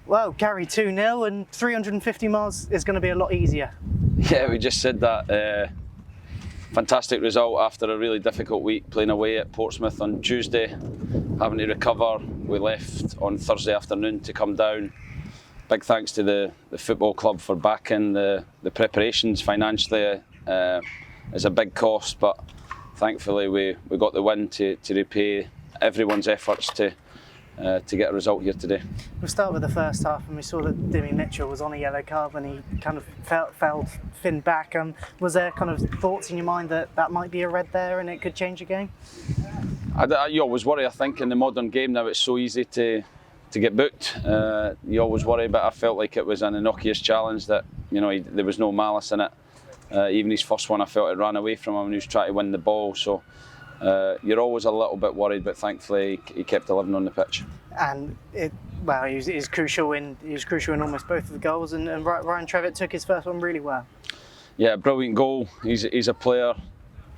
Well, Gary 2-0 and 350 miles is going to be a lot easier. Yeah, we just said that. Fantastic result after a really difficult week playing away at Portsmouth on Tuesday, having to recover. We left on Thursday afternoon to come down. Big thanks to the football club for backing the preparations financially. It's a big cost, but thankfully we got the win to repay everyone's efforts to get a result here today. We'll start with the first half, and we saw that Dimmy Mitchell was on a yellow card when he kind of fell thin back. Was there kind of thoughts in your mind that might be a red there and it could change the game? You always worry. I think in the modern game now it's so easy to get booked. You always worry, but I felt like it was an innocuous challenge that there was no malice in it. Even his first one, I felt it ran away from him and he was trying to win the ball. So you're always a little bit worried, but thankfully he kept 11 on the pitch. And he was crucial in almost both of the goals. And Ryan Trevitt took his first one really well. Yeah, brilliant goal. He's a player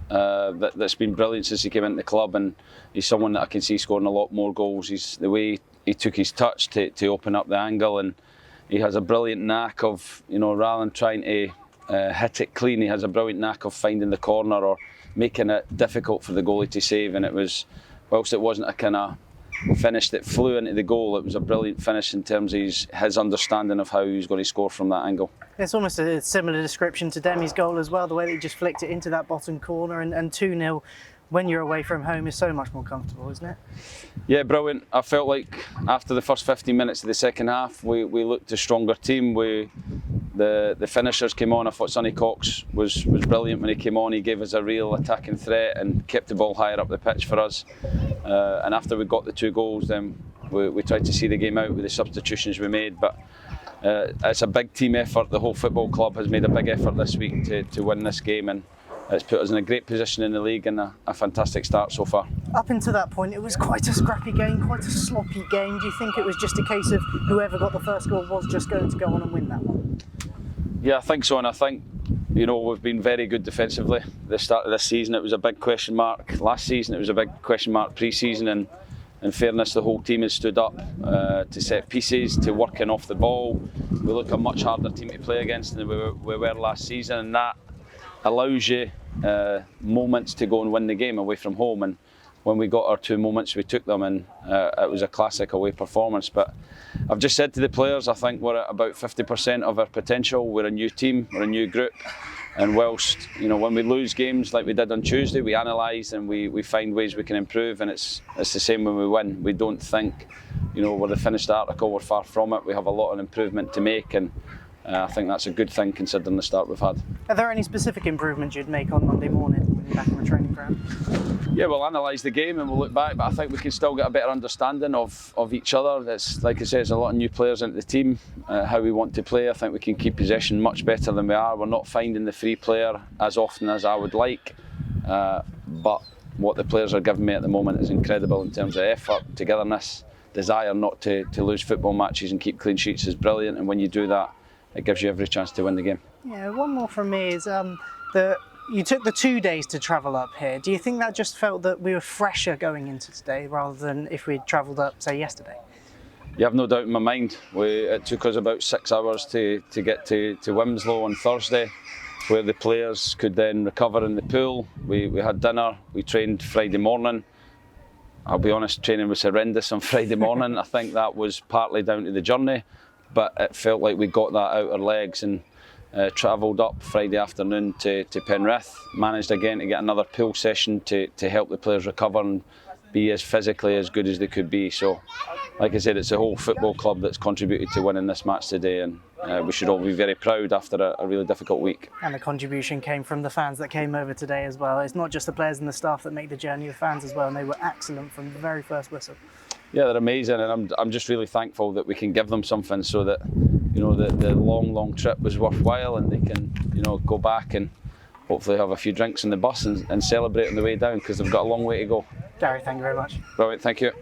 that's been brilliant since he came into the club, and he's someone that I can see scoring a lot more goals. He's the way he took his touch to open up the angle, and he has a brilliant knack of rather than trying to hit it clean, he has a brilliant knack of finding the corner or making it difficult for the goalie to save. And it was, whilst it wasn't a kind of finish that flew into the goal, it was a brilliant finish in terms of his understanding of how he was going to score from that angle. It's almost a similar description to Demi's goal as well, the way that he just flicked it into that bottom corner, and 2-0 when you're away from home is so much more comfortable, isn't it? Yeah, brilliant. I felt like after the first 15 minutes of the second half, we looked a stronger team. The finishers came on. I thought Sonny Cox was brilliant when he came on. He gave us a real attacking threat and kept the ball higher up the pitch for us. And after we got the 2 goals, then we tried to see the game out with the substitutions we made. But it's a big team effort. The whole football club has made a big effort this week to win this game, and it's put us in a great position in the league and a fantastic start so far. Up until that point, it was quite a scrappy game, quite a sloppy game. Do you think it was just a case of whoever got the first goal was just going to go on and win that one? Yeah, I think so, and I think we've been very good defensively. The start of this season, it was a big question mark. Last season, it was a big question mark pre-season, and in fairness, the whole team has stood up to set pieces, to working off the ball. We look a much harder team to play against than we were last season, and that allows you moments to go and win the game away from home. And when we got our 2 moments, we took them, and it was a classic away performance. But I've just said to the players, I think we're at about 50% of our potential. We're a new team, we're a new group, and whilst when we lose games like we did on Tuesday, we analyse and we find ways we can improve, and it's the same when we win. We don't think we're the finished article. We're far from it. We have a lot of improvement to make, and I think that's a good thing considering the start we've had. Are there any specific improvements you'd make on Monday morning when you're back in the training ground? Yeah, we'll analyse the game and we'll look back, but I think we can still get a better understanding of each other. It's, like I say, there's a lot of new players into the team, how we want to play. I think we can keep possession much better than we are. We're not finding the free player as often as I would like, but what the players are giving me at the moment is incredible in terms of effort, togetherness, desire not to lose football matches and keep clean sheets is brilliant, and when you do that, it gives you every chance to win the game. Yeah, one more from me is you took the 2 days to travel up here. Do you think that just felt that we were fresher going into today rather than if we'd travelled up, say, yesterday? You have no doubt in my mind. It took us about 6 hours to get to Wimslow on Thursday, where the players could then recover in the pool. We had dinner, we trained Friday morning. I'll be honest, training was horrendous on Friday morning. I think that was partly down to the journey, but it felt like we got that out our legs and travelled up Friday afternoon to Penrith. Managed again to get another pool session to help the players recover and be as physically as good as they could be. So, like I said, it's the whole football club that's contributed to winning this match today, and we should all be very proud after a really difficult week. And the contribution came from the fans that came over today as well. It's not just the players and the staff that make the journey, the fans as well, and they were excellent from the very first whistle. Yeah, they're amazing, and I'm just really thankful that we can give them something so that the long trip was worthwhile, and they can go back and hopefully have a few drinks in the bus and celebrate on the way down, because they've got a long way to go. Gary, thank you very much. Brilliant, thank you.